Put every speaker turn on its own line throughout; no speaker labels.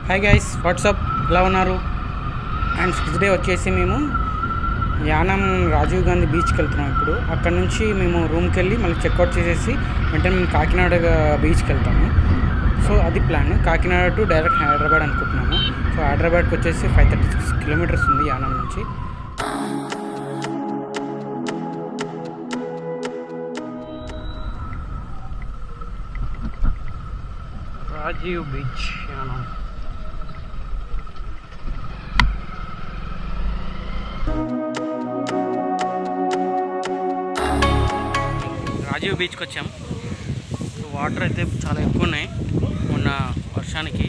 Hi guys, WhatsApp, ఎలా ఉన్నారు? And 6th day వచ్చేసి మేము యానం రాజీవ్ గాంధీ బీచ్కి వెళ్తున్నాం. ఇప్పుడు అక్కడ నుంచి మేము రూమ్కి వెళ్ళి మళ్ళీ చెక్అవుట్ చేసేసి వెంటనే మేము కాకినాడ బీచ్కి వెళ్తాము. సో అది plan. Kakinada to direct Hyderabad అనుకుంటున్నాము. సో హైదరాబాద్కి వచ్చేసి 536 కిలోమీటర్స్ ఉంది యానం నుంచి. రాజీవ్ బీచ్ యానం. రాజీవ్ బీచ్కి వచ్చాం. వాటర్ అయితే చాలా ఎక్కువ ఉన్నాయి మొన్న వర్షానికి.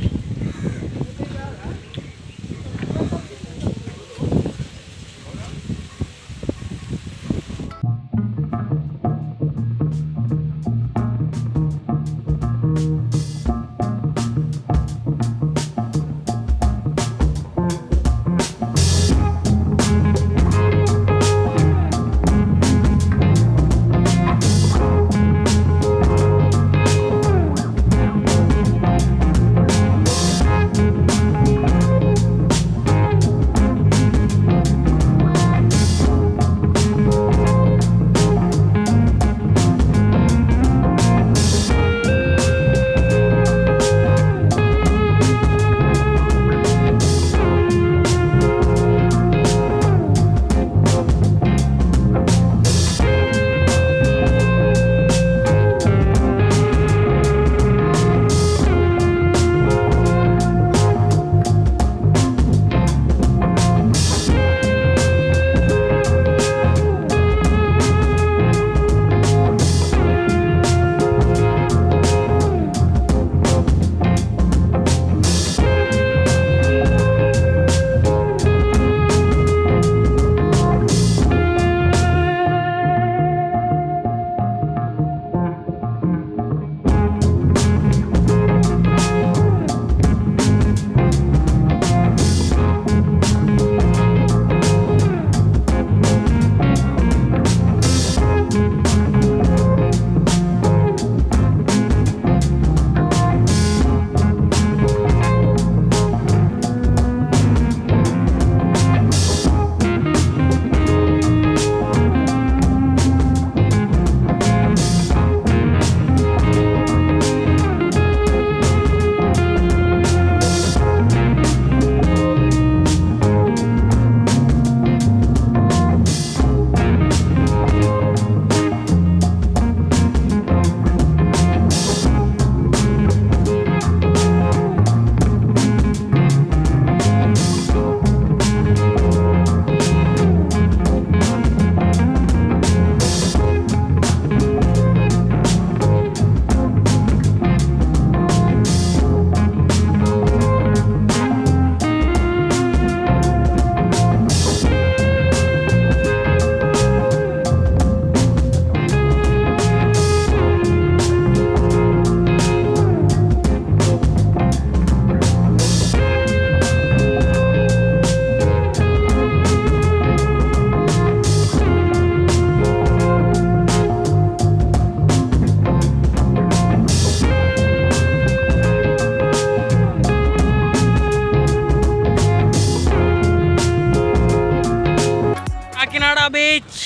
Kakinada Beach.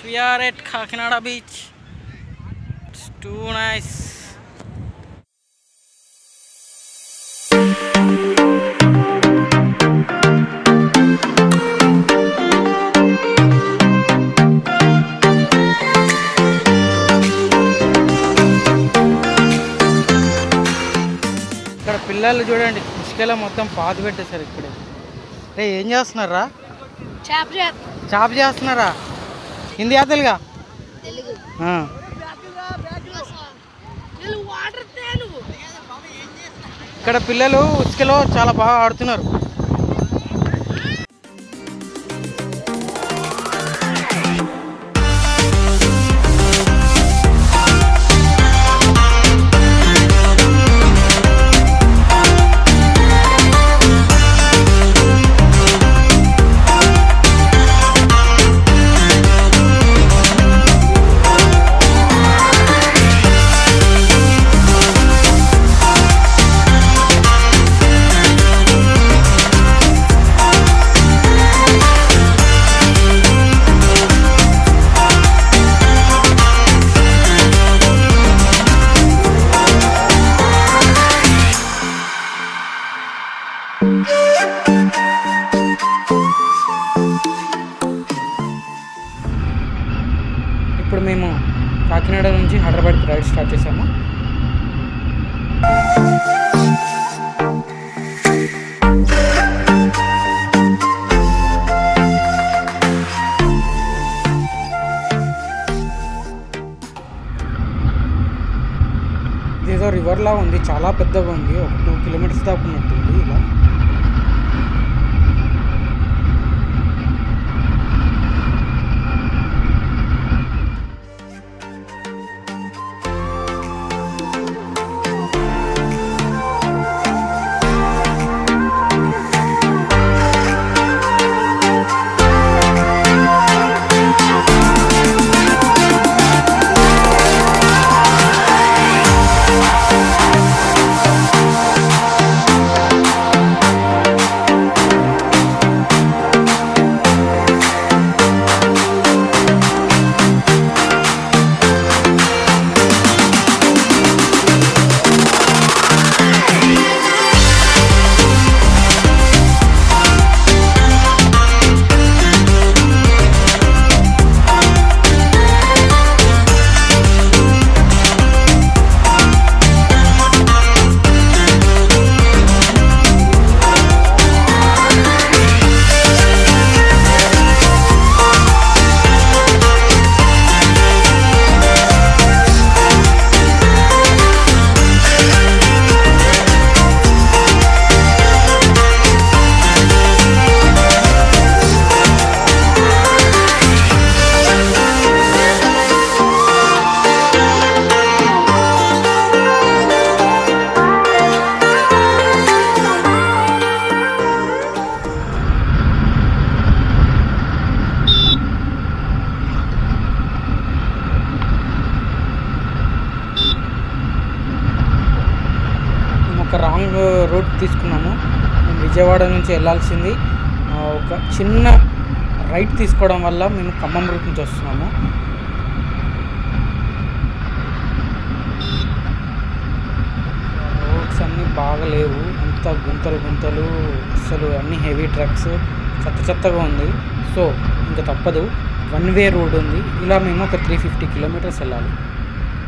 We are at Kakinada Beach. It's too nice. ఇక్కడ పిల్లలు చూడండి, ఇసుకలో మొత్తం పాదు పెట్టేశారు. ఇక్కడే రే ఏం చేస్తున్నారా? చాప్ చేస్తున్నారా? హిందీ తెలుగా? ఇక్కడ పిల్లలు ఇసుకలో చాలా బాగా ఆడుతున్నారు. ఇప్పుడు మేము కాకినాడ నుంచి హైదరాబాద్కి రైడ్ స్టార్ట్ చేసాము. ఇదేదో రివర్లా ఉంది, చాలా పెద్దగా ఉంది, ఒక 2 కిలోమీటర్స్ దాకా ఉన్నట్టుంది. ఇలా ఒక రాంగ్ రూట్ తీసుకున్నాము. మేము విజయవాడ నుంచి వెళ్ళాల్సింది ఒక చిన్న రైట్ తీసుకోవడం వల్ల మేము ఖమ్మం రూట్ నుంచి వస్తున్నాము. రోడ్స్ అన్నీ బాగలేవు, అంత గుంతలు అసలు అన్నీ హెవీ ట్రక్స్, చెత్తగా ఉంది. సో ఇంకా తప్పదు, 1 వే రోడ్ ఉంది. ఇలా మేము ఒక 350 కిలోమీటర్స్ వెళ్ళాలి.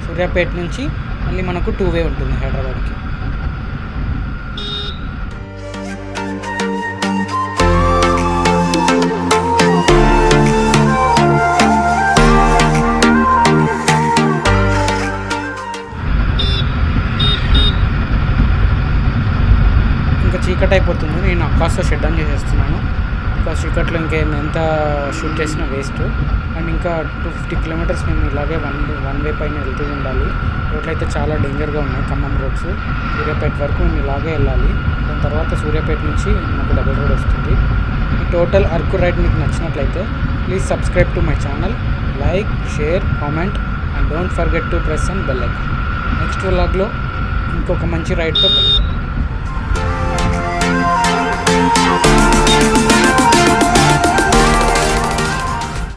సూర్యాపేట నుంచి మళ్ళీ మనకు 2 వే ఉంటుంది హైదరాబాద్కి. చీకటి అయిపోతుంది. నేను అక్కాస్తో షెడ్ ఆన్ చేసేస్తున్నాను. ఇంకా చీకట్లో ఎంత షూట్ చేసినా వేస్ట్. అండ్ ఇంకా 250 కిలోమీటర్స్ మేము ఇలాగే వన్ వే పైన వెళ్తూ ఉండాలి. రోడ్లు అయితే చాలా డేంజర్గా ఉన్నాయి. ఖమ్మం రోడ్స్ సూర్యాపేట వరకు మేము ఇలాగే వెళ్ళాలి. దాని తర్వాత సూర్యాపేట నుంచి మాకు డబుల్ రోడ్ వస్తుంది. ఈ టోటల్ అరకు రైడ్ మీకు నచ్చినట్లయితే please subscribe to my channel, like, share, comment and don't forget to press on bell icon. Next వ్లాగ్లో ఇంకొక మంచి రైడ్తో కలుద్దాం.